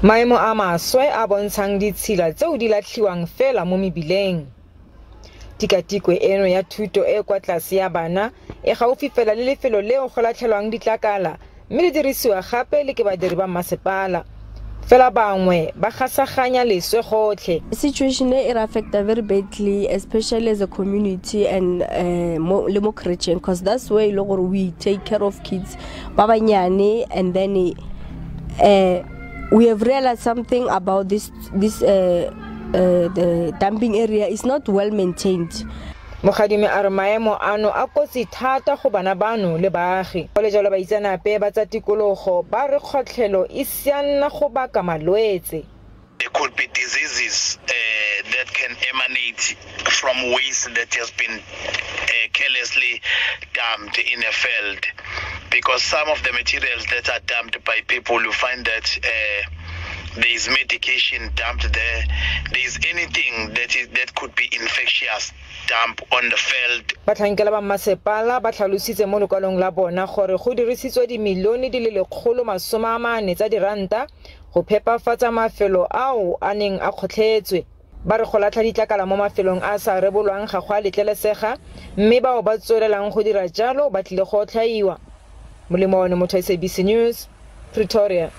Maemo a maswe a bontshang ditshila tseo di latlhiwang feela mo mebileng. Tikatikwe eno ya thuto e kwa tlase ya bana e gaufi fela le lefelo leo go latlhelwang ditlakala mme le dirisiwa gape le ke badiri ba Mmasepala. Fela bangwe ba gasaganya leswe gotlhe. The situation it affected very badly, especially as a community and le Christian, because that's where we take care of kids babanyane, and then we have realized something about the dumping area is not well maintained. Mogadimi a re maemo ano a kotsi thata go bana bano le baagi. Go le jalo baitsanape ba tsa tikologo ba re kgotlhelo e sianna go baka malwetse. There could be diseases that can emanate from waste that has been carelessly dumped in a field, because some of the materials that are dumped by people, you find that there is medication dumped there. There is anything that could be infectious dump on the field. Batlhankela ba Mmasepala ba tlhalositse mo lokwalong la bona gore go dirisitswe dimilione-milione tsa diranta go phepafatsa mafelo ao a neng a kgotlhetswe. Ba re go latlha ditlakala mo mafelong a sa rebolwang ga go a letlelesega, mme bao ba tswelelang go dira jalo ba tlile go otlhaiwa. Molemo wa SABC News, Pretoria.